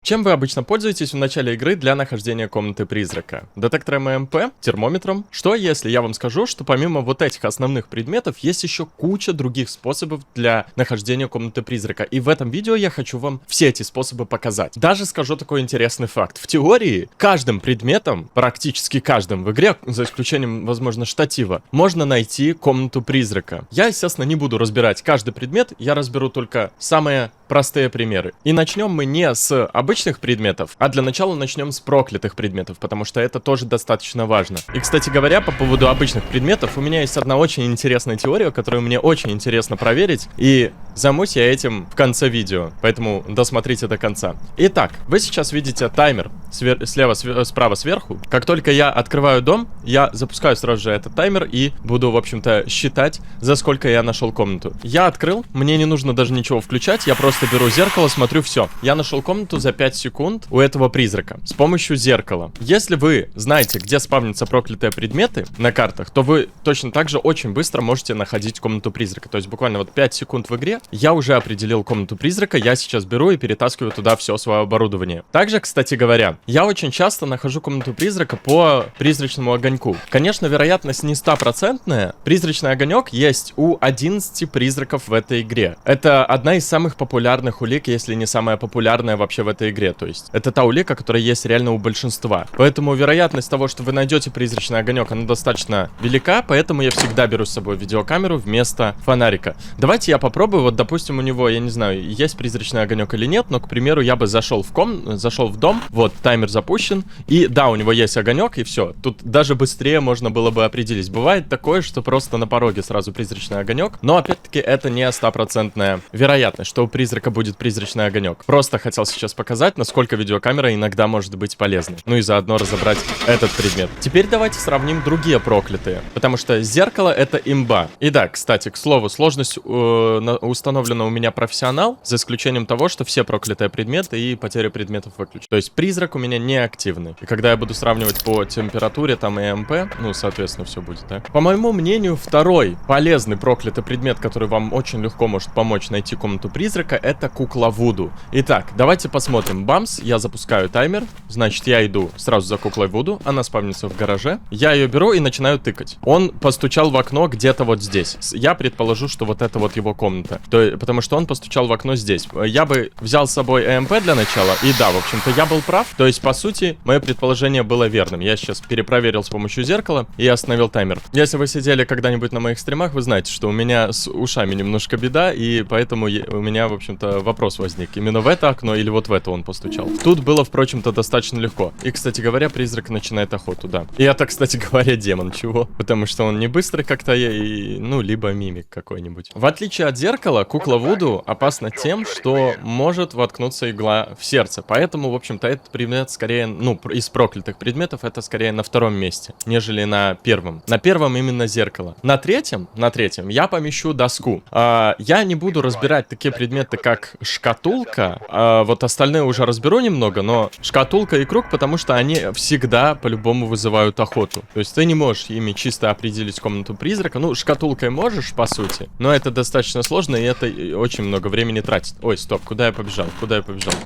Чем вы обычно пользуетесь в начале игры для нахождения комнаты призрака? Детектором ЭМП? Термометром? Что если я вам скажу, что помимо вот этих основных предметов есть еще куча других способов для нахождения комнаты призрака? И в этом видео я хочу вам все эти способы показать. Даже скажу такой интересный факт. В теории каждым предметом, практически каждым в игре, за исключением, возможно, штатива, можно найти комнату призрака. Я, естественно, не буду разбирать каждый предмет, я разберу только самые простые примеры. И начнем мы не с обычных предметов, а для начала начнем с проклятых предметов, потому что это тоже достаточно важно. И, кстати говоря, по поводу обычных предметов, у меня есть одна очень интересная теория, которую мне очень интересно проверить, и займусь я этим в конце видео, поэтому досмотрите до конца. Итак, вы сейчас видите таймер слева, справа, сверху. Как только я открываю дом, я запускаю сразу же этот таймер и буду, в общем-то, считать, за сколько я нашел комнату. Я открыл, мне не нужно даже ничего включать, я просто беру зеркало, смотрю, все. Я нашел комнату за 5 секунд у этого призрака с помощью зеркала. Если вы знаете, где спавнятся проклятые предметы на картах, то вы точно так же очень быстро можете находить комнату призрака. То есть буквально вот 5 секунд в игре, я уже определил комнату призрака, я сейчас беру и перетаскиваю туда все свое оборудование. Также, кстати говоря, я очень часто нахожу комнату призрака по призрачному огоньку. Конечно, вероятность не 100%. Призрачный огонек есть у 11 призраков в этой игре. Это одна из самых популярных улик, если не самая популярная вообще в этой игре. То есть это та улика, которая есть реально у большинства. Поэтому вероятность того, что вы найдете призрачный огонек, она достаточно велика, поэтому я всегда беру с собой видеокамеру вместо фонарика. Давайте я попробую. Вот, допустим, у него, я не знаю, есть призрачный огонек или нет, но, к примеру, я бы зашел в дом, вот, таймер запущен, и да, у него есть огонек, и все. Тут даже быстрее можно было бы определить. Бывает такое, что просто на пороге сразу призрачный огонек, но, опять-таки, это не 100% вероятность, что у призрака будет призрачный огонек. Просто хотел сейчас показать, насколько видеокамера иногда может быть полезной. Ну и заодно разобрать этот предмет. Теперь давайте сравним другие проклятые, потому что зеркало — это имба. И да, кстати, к слову, сложность установлена у меня профессионал, за исключением того, что все проклятые предметы и потеря предметов выключены. То есть призрак у меня не активный. И когда я буду сравнивать по температуре, там и МП, ну, соответственно, все будет так. По моему мнению, второй полезный проклятый предмет, который вам очень легко может помочь найти комнату призрака, это кукла Вуду. Итак, давайте посмотрим. Бамс, я запускаю таймер. Значит, я иду сразу за куклой Вуду. Она спавнится в гараже. Я ее беру и начинаю тыкать. Он постучал в окно где-то вот здесь. Я предположу, что вот это вот его комната. Потому что он постучал в окно здесь. Я бы взял с собой ЭМП для начала. И да, в общем-то, я был прав. То есть, по сути, мое предположение было верным. Я сейчас перепроверил с помощью зеркала и остановил таймер. Если вы сидели когда-нибудь на моих стримах, вы знаете, что у меня с ушами немножко беда. И поэтому у меня, в общем-то, вопрос возник. Именно в это окно или вот в это он постучал. Тут было, впрочем-то, достаточно легко. И, кстати говоря, призрак начинает охоту, да. И это, кстати говоря, демон. Чего? Потому что он не быстрый как-то, ну, либо мимик какой-нибудь. В отличие от зеркала, кукла Вуду опасна тем, что может воткнуться игла в сердце. Поэтому, в общем-то, этот предмет скорее, ну, из проклятых предметов, это скорее на втором месте, нежели на первом. На первом именно зеркало. На третьем я помещу доску. Я не буду разбирать такие предметы, как шкатулка. Вот остальные уже разберу немного, но шкатулка и круг, потому что они всегда по-любому вызывают охоту. То есть ты не можешь ими чисто определить комнату призрака. Ну, шкатулкой можешь, по сути, но это достаточно сложно, и это очень много времени тратит. Ой, стоп, куда я побежал?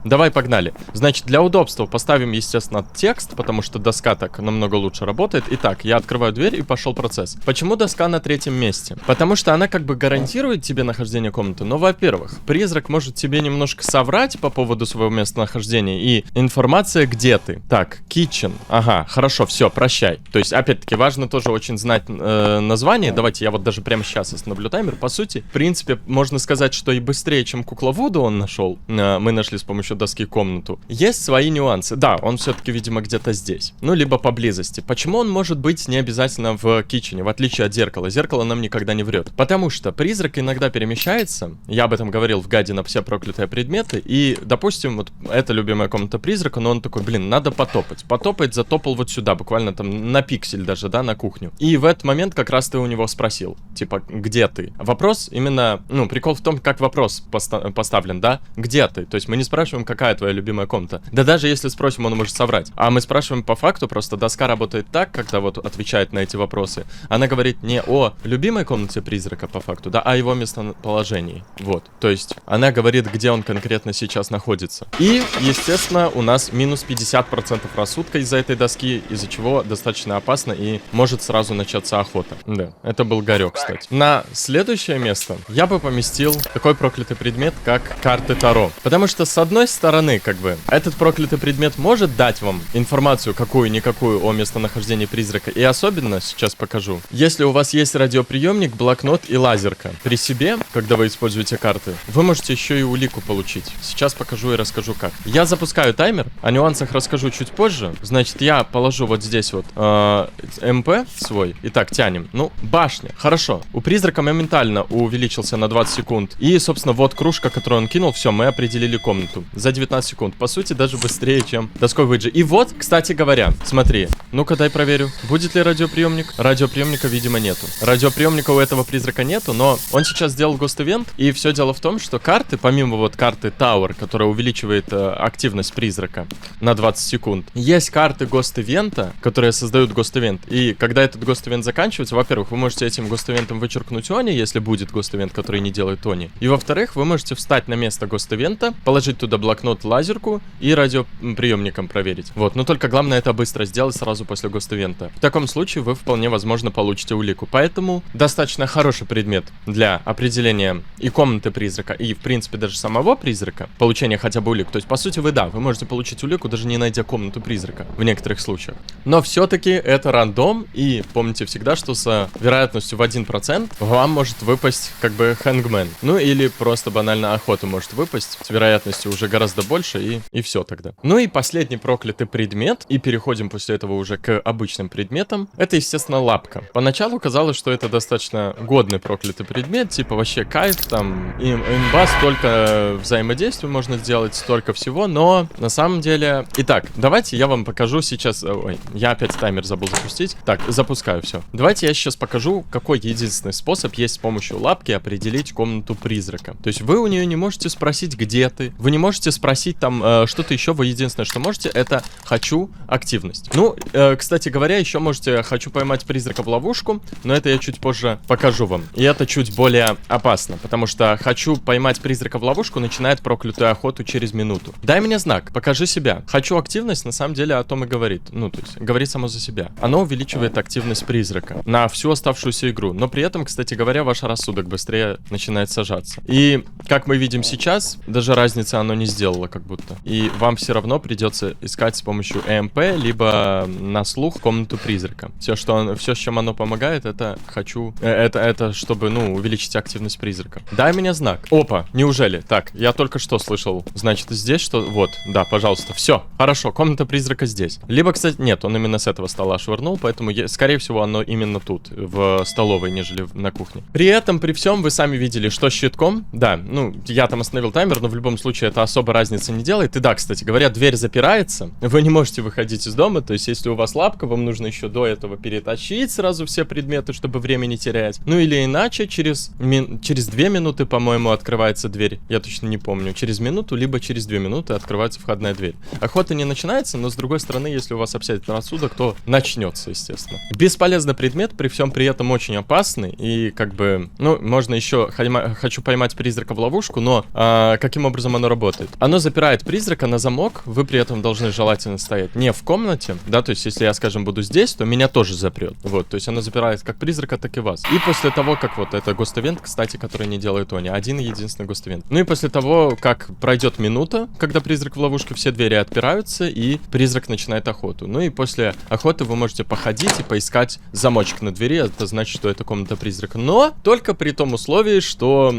Давай, погнали. Значит, для удобства поставим, естественно, текст, потому что доска так намного лучше работает. Итак, я открываю дверь, и пошел процесс. Почему доска на третьем месте? Потому что она как бы гарантирует тебе нахождение комнаты. Но, во-первых, призрак может тебе немножко соврать по поводу своего местонахождения и информация, где ты. Так, kitchen. Ага, хорошо, все, прощай. То есть, опять-таки, важно тоже очень знать название. Давайте я вот даже прямо сейчас остановлю таймер. По сути, в принципе, можно сказать, что и быстрее, чем кукла Вуду он нашел. Мы нашли с помощью доски комнату. Есть свои нюансы. Да, он все-таки, видимо, где-то здесь. Ну, либо поблизости. Почему он может быть не обязательно в китчене, в отличие от зеркала? Зеркало нам никогда не врет. Потому что призрак иногда перемещается. Я об этом говорил в гайде на все проклятые предметы. И, допустим, вот это любимая комната призрака, но он такой, блин, надо потопать. Потопать, затопал вот сюда, буквально там на пиксель даже, да, на кухню. И в этот момент как раз ты у него спросил, типа, где ты? Вопрос именно, ну, прикол в том, как вопрос поставлен, да? Где ты? То есть мы не спрашиваем, какая твоя любимая комната. Да даже если спросим, он может соврать. А мы спрашиваем по факту, просто доска работает так, когда вот отвечает на эти вопросы. Она говорит не о любимой комнате призрака по факту, да, а о его местоположении. Вот, то есть она говорит, где он конкретно сейчас находится. И, естественно, у нас минус 50% рассудка из-за этой доски, из-за чего достаточно опасно и может сразу начаться охота. Да, это был Горек, кстати. На следующее место я бы поместил такой проклятый предмет, как карты Таро. Потому что, с одной стороны, как бы, этот проклятый предмет может дать вам информацию какую-никакую о местонахождении призрака. И особенно, сейчас покажу, если у вас есть радиоприемник, блокнот и лазерка при себе, когда вы используете карты, вы можете еще и улику получить. Сейчас покажу и расскажу как. Я запускаю таймер, о нюансах расскажу чуть позже. Значит, я положу вот здесь вот МП свой. Итак, тянем. Ну, башня. Хорошо. У призрака моментально увеличился на 20 секунд. И, собственно, вот кружка, которую он кинул. Все, мы определили комнату. За 19 секунд. По сути, даже быстрее, чем доской выджи. И вот, кстати говоря, смотри. Ну-ка, дай проверю. Будет ли радиоприемник? Радиоприемника, видимо, нету. Радиоприемника у этого призрака нету, но он сейчас сделал гост-ивент. И все дело в том, что карты, помимо вот карты Tower, которая увеличивает активность призрака на 20 секунд, есть карты гост-ивента, которые создают гост-ивент. И когда этот гост-ивент заканчивается, во-первых, вы можете этим гост-ивентом вычеркнуть Они, если будет гост-ивент, который не делает Они. И во-вторых, вы можете встать на место гост-ивента, положить туда блокнот, лазерку и радиоприемником проверить. Вот, но только главное это быстро сделать сразу после гост-ивента. В таком случае вы вполне возможно получите улику. Поэтому достаточно хороший предмет для определения и комнаты призрака, и в принципе даже самого призрака, получения хотя бы улик. То есть по сути вы можете получить улику, даже не найдя комнату призрака в некоторых случаях. Но все-таки это рандом, и помните всегда, что с вероятностью в 1% вам может выпасть как бы хэнгмен. Ну или просто банально охота может выпасть с вероятностью уже гораздо больше, и все тогда. Ну и последний проклятый предмет, и переходим после этого уже к обычным предметам, это естественно лапка. Поначалу казалось, что это достаточно годный проклятый предмет, типа вообще кайф, там имба, столько взаимодействий можно сделать, столько всего, но на самом деле... Итак, давайте я вам покажу сейчас... Ой, я опять таймер забыл запустить. Так, запускаю все. Давайте я сейчас покажу, какой единственный способ есть с помощью лапки определить комнату призрака. То есть вы у нее не можете спросить, где ты, вы не можете спросить там что-то еще, вы единственное, что можете, это «хочу активность». Ну, кстати говоря, еще можете «хочу поймать призрака в ловушку», но это я чуть позже покажу вам. И это чуть более опасно, потому что «хочу поймать призрака в ловушку» начинает проклятую охоту через минуту. Дай мне знак, покажи себя. «Хочу активность» на самом деле о том и говорит. Ну, то есть, говорит само за себя. Оно увеличивает активность призрака на всю оставшуюся игру. Но при этом, кстати говоря, ваш рассудок быстрее начинает сажаться. И, как мы видим сейчас, даже разницы оно не сделало как будто. И вам все равно придется искать с помощью ЭМП, либо на слух комнату призрака. Все, с чем оно помогает, это хочу... Это чтобы, ну, увеличить активность призрака. Дай мне знак. Опа, неужели? Так, я только что слышал. Значит, здесь что... Вот, да, пожалуйста. Все, хорошо, комната призрака здесь. Либо, кстати, нет, он именно с этого стола швырнул, поэтому, скорее всего, оно именно тут, в столовой, нежели на кухне. При этом, при всем, вы сами видели, что с щитком. Да, ну, я там остановил таймер, но в любом случае это особо разницы не делает. И да, кстати говоря, дверь запирается, вы не можете выходить из дома, то есть если у вас лапка, вам нужно еще до этого перетащить сразу все предметы, чтобы время не терять. Ну или иначе, через 2 минуты, по-моему, открывается дверь. Я точно не помню. Через минуту, либо через 2 минуты открывается входная дверь. Охота не начинается, но с другой стороны, если у вас обсядет рассудок, то начнется, естественно. Бесполезный предмет, при всем при этом очень опасный. И как бы, ну, можно еще «хочу поймать призрака в ловушку», но каким образом оно работает? Оно запирает призрака на замок, вы при этом должны желательно стоять не в комнате, да, то есть если я, скажем, буду здесь, то меня тоже запрет. Вот, то есть оно запирает как призрака, так и вас. И после того, как вот это гост-ивент, кстати, который не делает Они, один единственный гост-ивент. Ну и после того, как пройдет минута, когда призрак в ловушке, все двери отпираются, и призрак начинает охоту. Ну и после охоты вы можете походить и поискать замочек на двери, это значит, что это комната призрака. Но только при том условии, что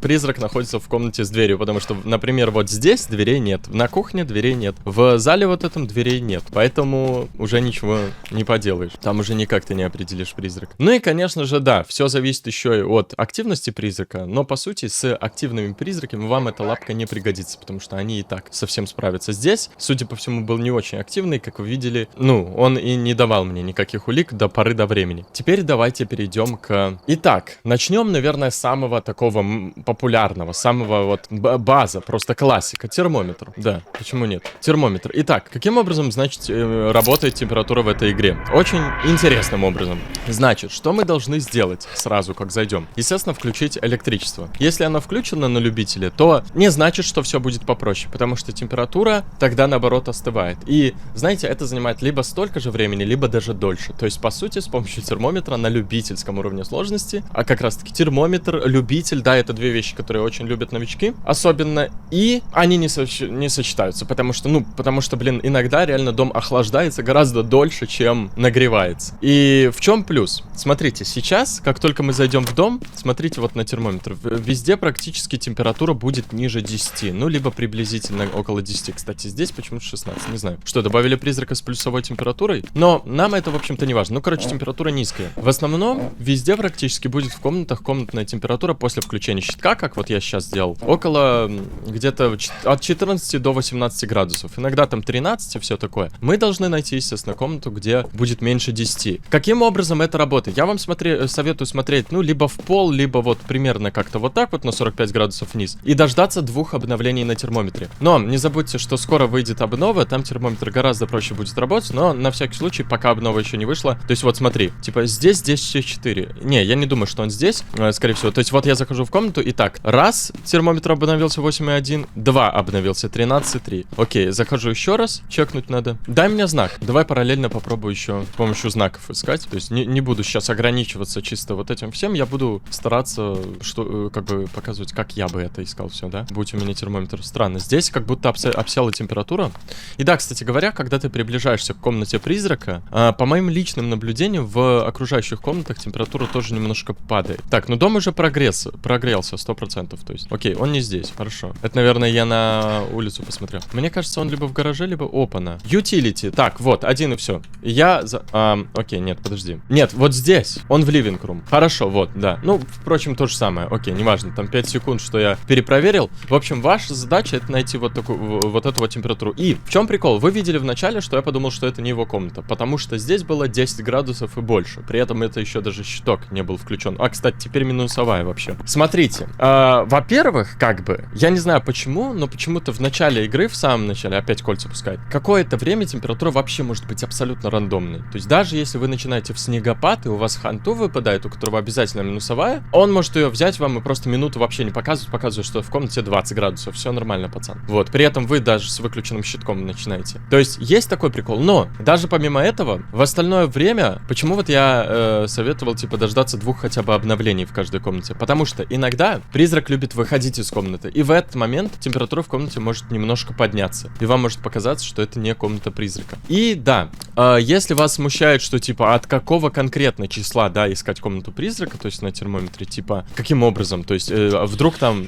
призрак находится в комнате с дверью, потому что, например, вот здесь дверей нет, на кухне дверей нет, в зале вот этом дверей нет, поэтому уже ничего не поделаешь, там уже никак ты не определишь призрак. Ну и, конечно же, да, все зависит еще и от активности призрака, но по сути с активными призраками вам эта лапка не пригодится, потому что они и так совсем справятся. Здесь, судя по всему, был не очень активный, как вы видели, ну, он и не давал мне никаких улик до поры до времени. Теперь давайте перейдем к... Итак, начнем, наверное, с самого такого популярного, самого вот база, просто классика, термометр. Да, почему нет? термометр. Итак, каким образом, значит, работает температура в этой игре? Очень интересным образом. Значит, что мы должны сделать сразу, как зайдем? Естественно, включить электричество. Если оно включено на любителя, то не значит, что все будет попроще, потому что температура тогда, наоборот, остывает. И, знаете, это занимает либо столько же времени, либо даже дольше. То есть, по сути, с помощью термометра на любительском уровне сложности, а как раз-таки термометр, любитель, да, это две вещи, которые очень любят новички, особенно, и они не сочетаются, потому что, блин, иногда реально дом охлаждается гораздо дольше, чем нагревается. И в чем плюс? Смотрите, сейчас, как только мы зайдем в дом, смотрите вот на термометр, везде практически температура будет ниже 10, ну, либо приблизительно около 10. Кстати, здесь почему-то 16, не знаю. Что, добавили призрака с плюсовой температурой? Но нам это, в общем-то, не важно. Ну, короче, температура низкая. В основном, везде практически будет в комнатах комнатная температура после включения щитка, как вот я сейчас сделал, около где-то от 14 до 18 градусов. Иногда там 13 и все такое. Мы должны найти, естественно, комнату, где будет меньше 10. Каким образом это работает? Я вам советую смотреть, ну, либо в пол, либо вот примерно как-то вот так вот на 45 градусов вниз. И дождаться 2 обновлений на термометре. Но не забудьте, что скоро выйдет обнова, там термометр гораздо проще будет работать, но на всякий случай, пока обнова еще не вышла. То есть вот смотри, типа здесь 10,4. Не, я не думаю, что он здесь, скорее всего. То есть вот я захожу в комнату, и так, раз, термометр обновился 8,1, 2 обновился 13,3. Окей, захожу еще раз, чекнуть надо. Дай мне знак. Давай параллельно попробую еще с помощью знаков искать. То есть не буду сейчас ограничиваться чисто вот этим всем, я буду стараться, что, как бы показывать, как я бы это искал все, да? Будь у меня термометр. Странно. Здесь как будто обсела температура. И да, кстати говоря, когда ты приближаешься к комнате призрака, по моим личным наблюдениям, в окружающих комнатах температура тоже немножко падает. Так, ну дом уже прогрелся 100%. То есть, окей, он не здесь, хорошо. Это, наверное, я на улицу посмотрел. Мне кажется, он либо в гараже, либо опана. Utility. Так, вот, один и все. Окей, нет, подожди. Нет, вот здесь. Он в living room. Хорошо, вот, да. Ну, впрочем, то же самое. Окей, неважно, там 5 секунд, что я перепроверил. В общем, ваша задача — это найти вот такую, вот эту вот температуру. И в чем прикол? Вы видели в начале, что я подумал, что это не его комната, потому что здесь было 10 градусов и больше. При этом это еще даже щиток не был включен. А, кстати, теперь минусовая вообще. Смотрите, во-первых, как бы, я не знаю почему, но почему-то в начале игры, в самом начале, опять кольца пускает, какое-то время температура вообще может быть абсолютно рандомной. То есть даже если вы начинаете в снегопад, и у вас ханту выпадает, у которого обязательно минусовая, он может ее взять вам и просто минуту вообще не показывать, что в комнате 20 градусов. Все нормально, пацан. Вот, при этом вы даже с выключенным щитком начинаете. То есть есть такой прикол, но даже помимо этого, в остальное время, почему вот я советовал, типа, дождаться 2 хотя бы обновлений в каждой комнате? Потому что иногда призрак любит выходить из комнаты, и в этот момент температура в комнате может немножко подняться, и вам может показаться, что это не комната призрака. И да, если вас смущает, что, типа, от какого конкретно числа, да, искать комнату призрака, то есть на термометре, типа, каким образом, то есть вдруг там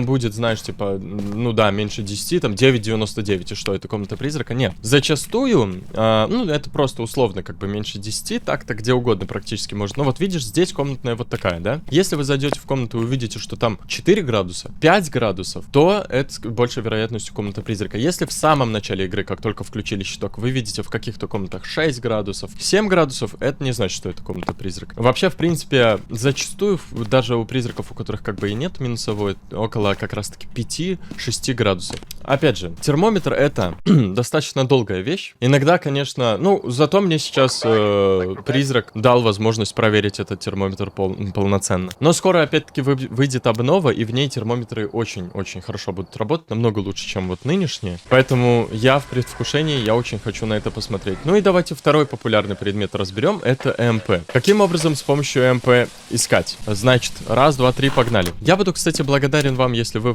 будет, знаешь, типа, ну да, меньше 10, там 9,99, и что, это комната призрака? Нет. Зачастую, ну, это просто условно, как бы, меньше 10, так-то где угодно практически может. Но вот видишь, здесь комнатная вот такая, да? Если вы зайдете в комнату и увидите, что там 4 градуса, 5 градусов, то это с большей вероятностью комната призрака. Если в самом начале игры, как только включили щиток, вы видите в каких-то комнатах 6 градусов, 7 градусов, это не значит, что это комната призрака. Вообще, в принципе, зачастую, даже у призраков, у которых как бы и нет минусовой, около как раз-таки 5-6 градусов. Опять же, термометр — это достаточно долгая вещь. Иногда, конечно, ну, зато мне сейчас призрак дал возможность проверить этот термометр полноценно. Но скоро, опять-таки, выйдет обнова, и в ней термометры очень-очень хорошо будут работать, намного лучше, чем вот нынешние. Поэтому я в предвкушении, я очень хочу на это посмотреть. Ну и давайте второй популярный предмет разберем, это ЭМП. Каким образом с помощью ЭМП искать? Значит, раз, два, три, погнали. Я буду, кстати, благодарен вам, если вы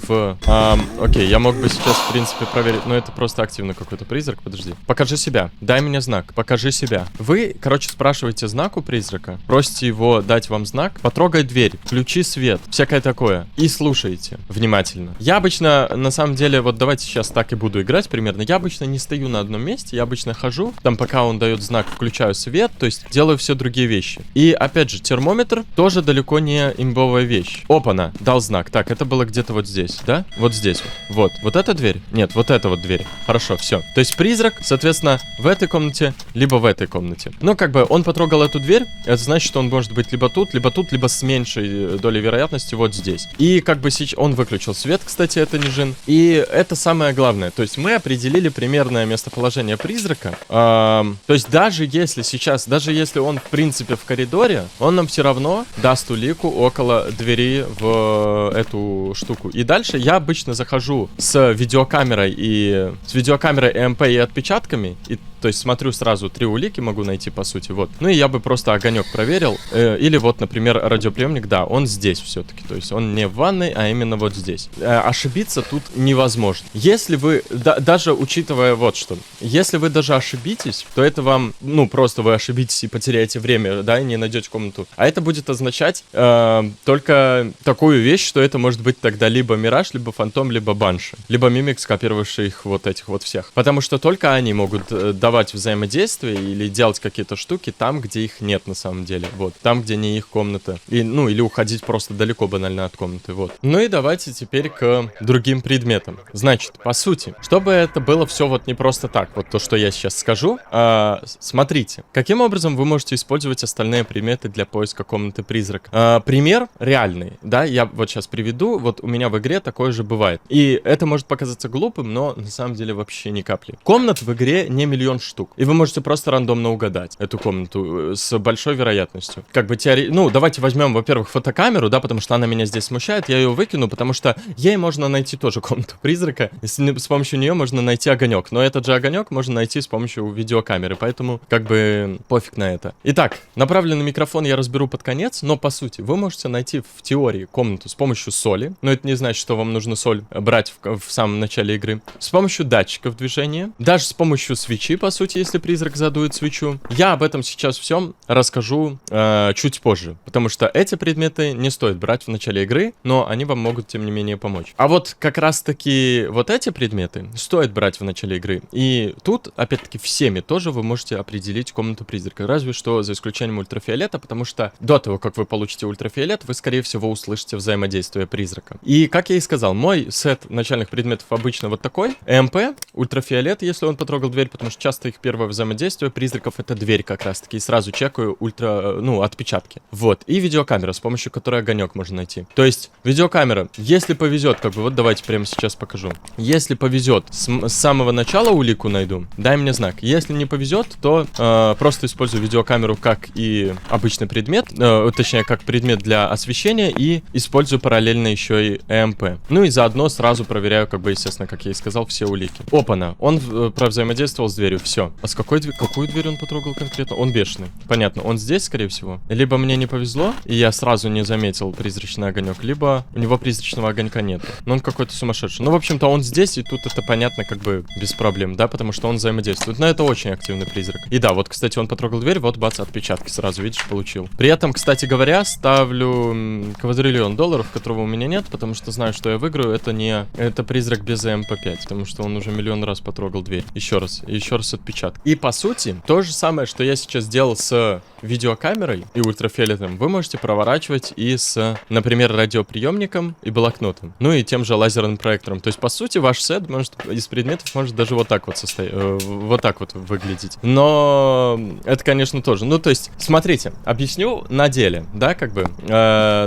окей, я мог бы сейчас, в принципе, проверить, но это просто активно какой-то призрак, подожди. Покажи себя, дай мне знак, покажи себя. Вы, короче, спрашиваете знак у призрака, просите его дать вам знак, потрогай дверь, включи свет, всякое такое, и слушайте внимательно. Я обычно, на самом деле, вот давайте сейчас так и буду играть примерно, я обычно не стою на одном месте, я обычно хожу, там пока он дает знак, включаю свет, то есть делаю все другие вещи. И опять же, термометр тоже далеко не имбовая вещь. Опа-на, дал знак. Так, это было где-то вот здесь, да? Вот здесь вот. Вот эта дверь? Нет, вот эта вот дверь. Хорошо, все. То есть призрак, соответственно, в этой комнате, либо в этой комнате. Ну, как бы он потрогал эту дверь, это значит, что он может быть либо тут, либо с меньшей долей вероятности вот здесь. И как бы сейчас он выключил свет, кстати, это не Джин. И это самое главное. То есть мы определили примерное местоположение призрака. То есть даже если он в принципе в коридоре, он нам все равно даст улику около двери в эту штуку. И дальше я обычно захожу с видеокамерой ЭМП и отпечатками, и то есть смотрю сразу 3 улики, могу найти по сути, вот. Ну и я бы просто огонек проверил, или вот, например, радиоприемник, да, он здесь все-таки, то есть он не в ванной, а именно вот здесь. Ошибиться тут невозможно. Если вы, даже учитывая вот что, если вы даже ошибитесь, то это вам, ну просто вы ошибитесь и потеряете время, да, и не найдете комнату. А это будет означать только такую вещь, что это может быть тогда либо Мираж, либо Фантом, либо Банши, либо Мимик, скопировавший их вот этих вот всех. Потому что только они могут давать взаимодействие или делать какие-то штуки там, где их нет на самом деле, вот, там, где не их комната, и, ну, или уходить просто далеко банально от комнаты, вот. Ну и давайте теперь к другим предметам. Значит, по сути, чтобы это было все вот не просто так, вот то, что я сейчас скажу, смотрите, каким образом вы можете использовать остальные предметы для поиска комнаты призрака. Пример реальный, да, я вот сейчас приведу, вот у меня в игре такое же бывает, и это может показаться глупым, но на самом деле вообще ни капли. Комнат в игре не миллион штук. И вы можете просто рандомно угадать эту комнату с большой вероятностью. Как бы ну, давайте возьмем, во-первых, фотокамеру, да, потому что она меня здесь смущает, я ее выкину, потому что ей можно найти тоже комнату призрака, и с помощью нее можно найти огонек, но этот же огонек можно найти с помощью видеокамеры, поэтому как бы пофиг на это. Итак, направленный микрофон я разберу под конец, но по сути вы можете найти в теории комнату с помощью соли, но это не значит, что вам нужно соль брать в самом начале игры, с помощью датчиков движения, даже с помощью свечи, по сути, если призрак задует свечу. Я об этом сейчас всем расскажу чуть позже, потому что эти предметы не стоит брать в начале игры, но они вам могут, тем не менее, помочь. А вот как раз-таки вот эти предметы стоит брать в начале игры. И тут, опять-таки, всеми тоже вы можете определить комнату призрака, разве что за исключением ультрафиолета, потому что до того, как вы получите ультрафиолет, вы, скорее всего, услышите взаимодействие призрака. И, как я и сказал, мой сет начальных предметов обычно вот такой. ЭМП, ультрафиолет, если он потрогал дверь, потому что часто их первое взаимодействие призраков — это дверь как раз-таки, и сразу чекаю отпечатки. Вот, и видеокамера, с помощью которой огонек можно найти. То есть, видеокамера, если повезет, как бы, вот давайте прямо сейчас покажу. Если повезет, с самого начала улику найду, дай мне знак. Если не повезет, то просто использую видеокамеру как и обычный предмет, точнее, как предмет для освещения, и использую параллельно еще и ЭМП. Ну и заодно сразу проверяю, как бы, естественно, как я и сказал, все улики. Опа-на, он провзаимодействовал с дверью, все. А с какую дверь он потрогал конкретно? Он бешеный. Понятно, он здесь, скорее всего. Либо мне не повезло, и я сразу не заметил призрачный огонек, либо у него призрачного огонька нет. Но он какой-то сумасшедший. Ну, в общем-то, он здесь, и тут это понятно, как бы без проблем, да, потому что он взаимодействует. Но это очень активный призрак. И да, вот, кстати, он потрогал дверь, вот, бац, отпечатки сразу, видишь, получил. При этом, кстати говоря, ставлю квадриллион долларов, которого у меня нет, потому что знаю, что я выиграю. Это призрак без МП5, потому что он уже миллион раз потрогал дверь. Еще раз отпечаток. И по сути, то же самое, что я сейчас делал с видеокамерой и ультрафиолетом, вы можете проворачивать и с, например, радиоприемником и блокнотом. Ну и тем же лазерным проектором. То есть, по сути, ваш сет из предметов может даже вот так вот выглядеть. Но это, конечно, тоже. Ну, то есть, смотрите, объясню на деле, да, как бы.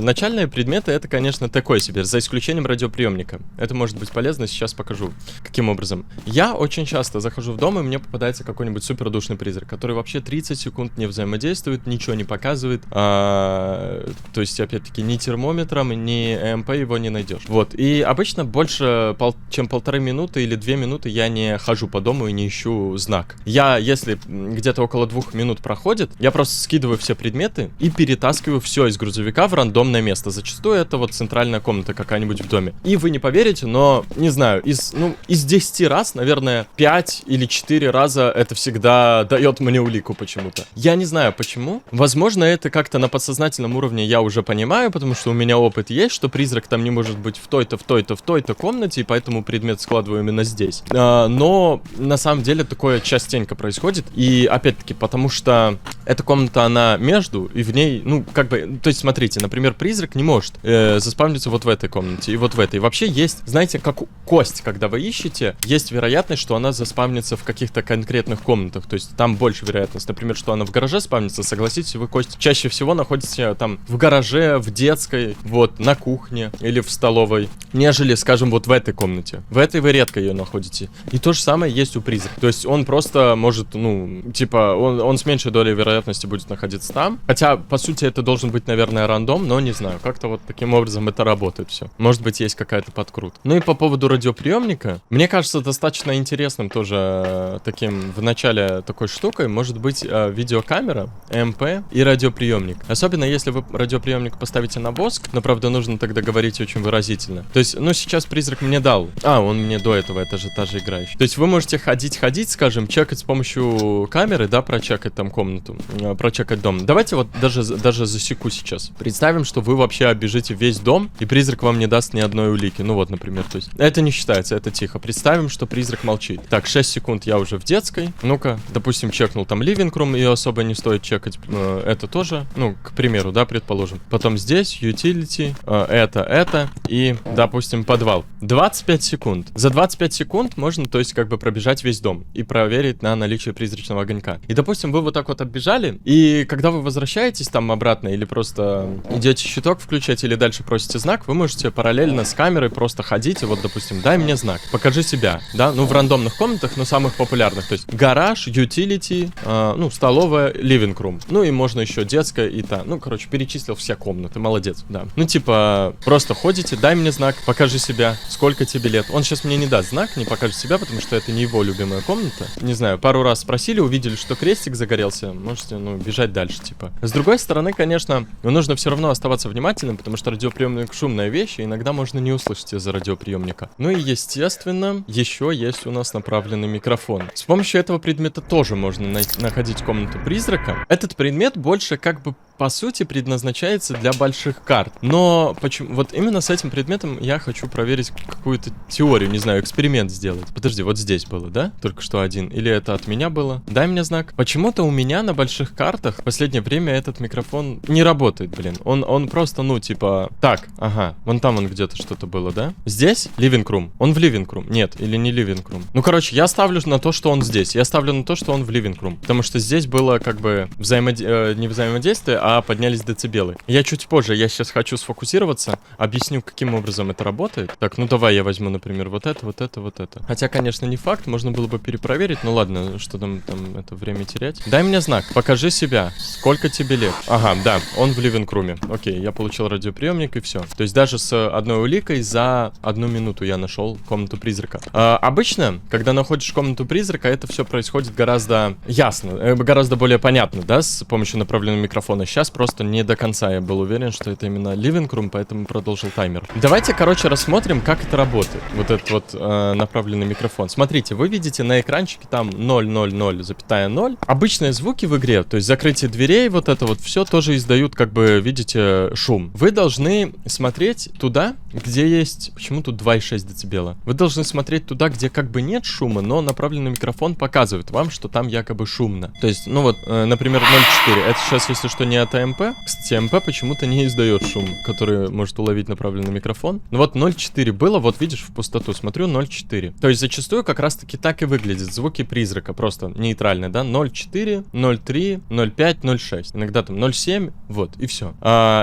Начальные предметы — это, конечно, такой себе, за исключением радиоприемника. Это может быть полезно, сейчас покажу, каким образом. Я очень часто захожу в дом, и мне попадается какой-нибудь супердушный призрак, который вообще 30 секунд не взаимодействует, ничего не показывает. То есть, опять-таки, ни термометром, ни ЭМП его не найдешь. Вот. И обычно больше, чем 1,5 минуты или 2 минуты я не хожу по дому и не ищу знак. Если где-то около 2 минут проходит, я просто скидываю все предметы и перетаскиваю все из грузовика в рандомное место. Зачастую это вот центральная комната какая-нибудь в доме. И вы не поверите, но, не знаю, из 10 раз, наверное, 5 или 4 раза фраза «это всегда дает мне улику» почему-то. Я не знаю почему. Возможно, это как-то на подсознательном уровне я уже понимаю, потому что у меня опыт есть, что призрак там не может быть в той-то, в той-то, в той-то комнате, и поэтому предмет складываю именно здесь. Но на самом деле такое частенько происходит. И опять-таки, потому что эта комната, она между, и в ней, ну, как бы, то есть, смотрите, например, призрак не может заспавниться вот в этой комнате и вот в этой. Вообще есть, знаете, как кость, когда вы ищете, есть вероятность, что она заспавнится в каких-то конкретных комнатах, то есть там больше вероятность. Например, что она в гараже спавнится, согласитесь, вы кость чаще всего находите там в гараже, в детской, вот, на кухне или в столовой, нежели, скажем, вот в этой комнате. В этой вы редко ее находите. И то же самое есть у призрака. То есть он просто может, ну, типа, он с меньшей долей вероятности будет находиться там. Хотя, по сути, это должен быть, наверное, рандом, но не знаю, как-то вот таким образом это работает все. Может быть, есть какая-то подкрутка. Ну и по поводу радиоприемника, мне кажется, достаточно интересным тоже таким в начале такой штукой может быть видеокамера, МП и радиоприемник. Особенно если вы радиоприемник поставите на воск, но правда нужно тогда говорить очень выразительно. То есть, ну сейчас призрак мне дал. Он мне до этого, это же та же игра еще. То есть вы можете ходить, скажем, чекать с помощью камеры, да, прочекать там комнату, прочекать дом. Давайте вот даже засеку сейчас. Представим, что вы вообще оббежите весь дом, и призрак вам не даст ни одной улики. Ну вот, например, то есть это не считается, это тихо. Представим, что призрак молчит. Так, 6 секунд я уже в детской. Ну-ка, допустим, чекнул там living room, ее особо не стоит чекать. Это тоже, ну, к примеру, да, предположим. Потом здесь utility, это, и, допустим, подвал. 25 секунд. За 25 секунд можно, то есть, как бы пробежать весь дом и проверить на наличие призрачного огонька. И, допустим, вы вот так вот оббежали, и когда вы возвращаетесь там обратно или просто идете щиток включать или дальше просите знак, вы можете параллельно с камерой просто ходить и вот, допустим, дай мне знак, покажи себя, да, ну, в рандомных комнатах, но самых популярных, то есть гараж, utility, ну, столовая, living room, ну, и можно еще детская и та, ну, короче, перечислил все комнаты, молодец, да. Ну, типа, просто ходите, дай мне знак, покажи себя, сколько тебе лет. Он сейчас мне не даст знак, не покажет себя, потому что это не его любимая комната. Не знаю, пару раз спросили, увидели, что крестик загорелся, можете, ну, бежать дальше, типа. С другой стороны, конечно, нужно все равно оставаться внимательным, потому что радиоприемник шумная вещь, и иногда можно не услышать из-за радиоприемника. Ну и, естественно, еще есть у нас направленный микрофон. С помощью этого предмета тоже можно находить комнату призрака. Этот предмет больше как бы по сути предназначается для больших карт. Но почему? Вот именно с этим предметом я хочу проверить какую-то теорию, не знаю, эксперимент сделать. Подожди, вот здесь было, да? Только что один. Или это от меня было? Дай мне знак. Почему-то у меня на больших картах в последнее время этот микрофон не работает, блин. Он просто, ну, типа... Так, ага. Вон там он где-то что-то было, да? Здесь? Living room. Он в living room. Нет, или не living room. Ну, короче, я ставлю на то, что он здесь. Я ставлю на то, что он в living room. Потому что здесь было как бы не взаимодействие, а поднялись децибелы. Я чуть позже, я сейчас хочу сфокусироваться, объясню, каким образом это работает. Так, ну давай я возьму, например, вот это, вот это, вот это. Хотя, конечно, не факт, можно было бы перепроверить, ну ладно, что там это время терять. Дай мне знак, покажи себя, сколько тебе лет. Ага, да, он в ливинг-руме. Окей, я получил радиоприемник и все. То есть даже с одной уликой за 1 минуту я нашел комнату призрака. Обычно, когда находишь комнату призрака, это все происходит гораздо ясно, гораздо более понятно, да, с помощью направленного микрофона. Сейчас просто не до конца я был уверен, что это именно living room, поэтому продолжил таймер. Давайте, короче, рассмотрим, как это работает. Вот этот вот направленный микрофон. Смотрите, вы видите на экранчике там 000,0. Обычные звуки в игре, то есть закрытие дверей, вот это вот все тоже издают, как бы, видите, шум. Вы должны смотреть туда, где есть... Почему тут 2,6 децибела? Вы должны смотреть туда, где как бы нет шума, но направленный микрофон показывает вам, что там якобы шумно. То есть, ну вот, например, 0,4. Это сейчас, если что, не от АМП. Кстати, АМП почему-то не издает шум, который может уловить направленный микрофон. Ну вот 0,4 было, вот видишь, в пустоту. Смотрю, 0,4. То есть зачастую как раз-таки так и выглядят звуки призрака. Просто нейтральные, да? 0,4, 0,3, 0,5, 0,6. Иногда там 0,7, вот, и все.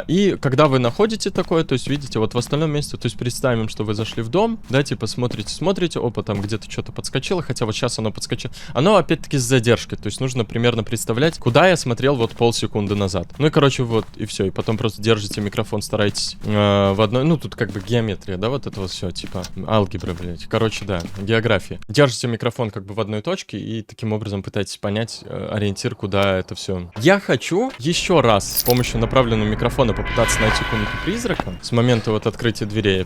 И когда вы находите такое, то есть видите, вот в остальном месте, то есть представим, что вы зашли в дом, да, типа смотрите, опа, там где-то что-то подскочило, хотя вот сейчас оно подскочило. Оно опять-таки с задержкой, то есть нужно примерно представлять, куда я смотрел вот полсекунды назад. Ну и, короче, вот, и все. И потом просто держите микрофон, старайтесь в одной... Ну, тут как бы геометрия, да, вот это вот все, типа алгебра, блядь. Короче, да, география. Держите микрофон как бы в одной точке и таким образом пытаетесь понять ориентир, куда это все. Я хочу еще раз с помощью направленного микрофона попытаться найти комнату призрака. С момента вот открытия дверей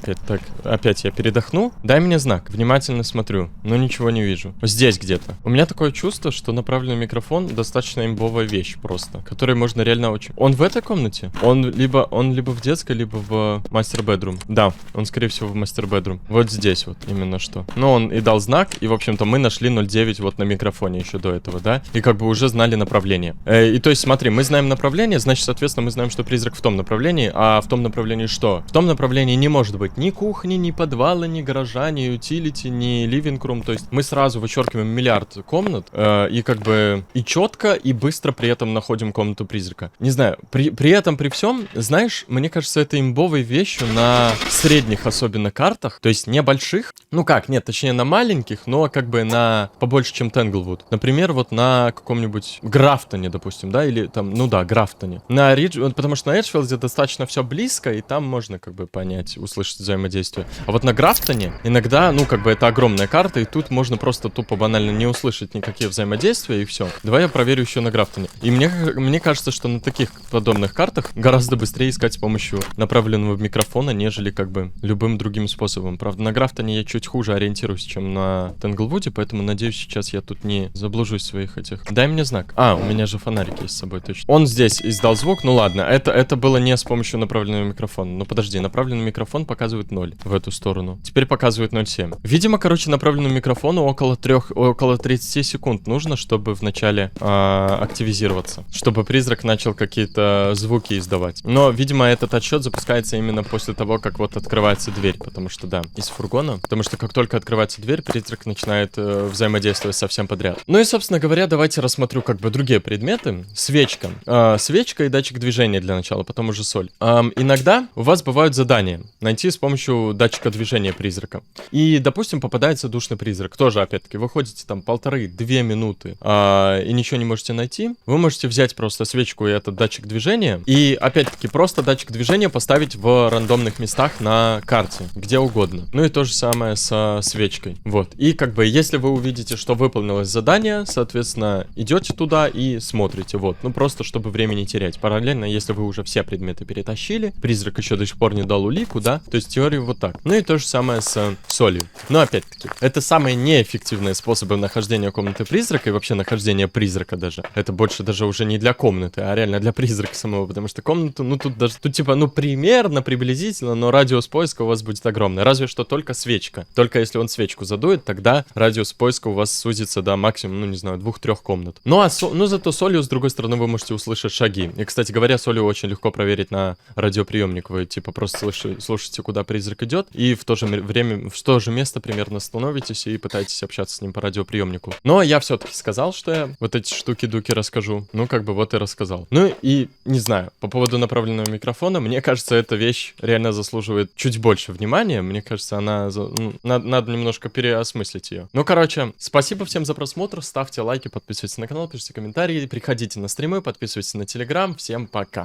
опять я передохну. Дай мне знак. Внимательно смотрю, но ничего не вижу. Здесь где-то. У меня такое чувство, что направленный микрофон достаточно имбовая вещь просто, которой можно реально очень... Он в этой комнате? Он либо в детской, либо в мастер-бедрум. Да, он, скорее всего, в мастер-бедрум. Вот здесь вот именно что. Но он и дал знак, и, в общем-то, мы нашли 0.9 вот на микрофоне еще до этого, да? И как бы уже знали направление. И то есть, смотри, мы знаем направление, значит, соответственно, мы знаем, что призрак в том направлении, а в том направлении что? В том направлении не может быть ни кухни, ни подвала, ни гаража, ни ютилити, ни ливинг-рум. То есть мы сразу вычеркиваем миллиард комнат, и как бы и четко, и быстро при этом находим комнату призрака. Не знаю, при этом, при всем, знаешь, мне кажется, это имбовой вещью на средних особенно картах, то есть небольших, ну как, нет, точнее на маленьких, но как бы на побольше, чем Тенглвуд. Например, вот на каком-нибудь Графтоне, допустим, да, или там, ну да, Графтоне. На потому что на Эджфилде достаточно все близко, и там можно как бы понять, услышать взаимодействие. А вот на Графтоне иногда, ну как бы это огромная карта, и тут можно просто тупо банально не услышать никакие взаимодействия, и все. Давай я проверю еще на Графтоне. И мне кажется, что на таких подобных картах гораздо быстрее искать с помощью направленного микрофона, нежели как бы любым другим способом. Правда, на Графтоне я чуть хуже ориентируюсь, чем на Тенглвуде, поэтому надеюсь, сейчас я тут не заблужусь в своих этих. Дай мне знак. А, у меня же фонарик есть с собой, точно. Он здесь издал звук, ну ладно, это было не с помощью направленного микрофона. Ну подожди, направленный микрофон показывает 0 в эту сторону. Теперь показывает 0,7. Видимо, короче, направленному микрофону около 30 секунд нужно, чтобы вначале активизироваться. Чтобы призрак начал какие-то звуки издавать. Но, видимо, этот отсчет запускается именно после того, как вот открывается дверь. Потому что, да, из фургона. Потому что как только открывается дверь, призрак начинает взаимодействовать со всем подряд. Ну и, собственно говоря, давайте рассмотрю как бы другие предметы. Свечка. Свечка и датчик движения для начала, потом уже соль. Иногда у вас бывают задания найти с помощью датчика движения призрака. И, допустим, попадается душный призрак. Тоже, опять-таки, вы ходите там 1,5-2 минуты и ничего не можете найти. Вы можете взять просто свечку и этот датчик движения. И, опять-таки, просто датчик движения поставить в рандомных местах на карте, где угодно. Ну и то же самое со свечкой. Вот. И как бы, если вы увидите, что выполнилось задание, соответственно, идете туда и смотрите. Вот. Ну просто, чтобы время не терять. Параллельно, если вы уже все предметы перетащили, призрак еще до сих пор не дал улику, да, то есть теорию вот так. Ну и то же самое с солью. Но опять-таки, это самые неэффективные способы нахождения комнаты призрака и вообще нахождения призрака даже. Это больше даже уже не для комнаты, а реально для призрака самого, потому что комнату, ну тут даже, тут типа, ну примерно, приблизительно, но радиус поиска у вас будет огромный. Разве что только свечка. Только если он свечку задует, тогда радиус поиска у вас сузится до максимум, ну не знаю, 2-3 комнат. Ну а зато солью, с другой стороны, вы можете услышать шаги. И, кстати говоря, солью очень легко проверить на радиоприемник. Вы типа просто слушаете, куда призрак идет, и в то же время, в то же место примерно становитесь и пытаетесь общаться с ним по радиоприемнику. Но я все-таки сказал, что я вот эти штуки-дуки расскажу. Ну, как бы вот и рассказал. Ну и, не знаю, по поводу направленного микрофона, мне кажется, эта вещь реально заслуживает чуть больше внимания. Мне кажется, надо немножко переосмыслить ее. Ну, короче, спасибо всем за просмотр. Ставьте лайки, подписывайтесь на канал, пишите комментарии, приходите на стримы, подписывайтесь на телеграм. Всем пока.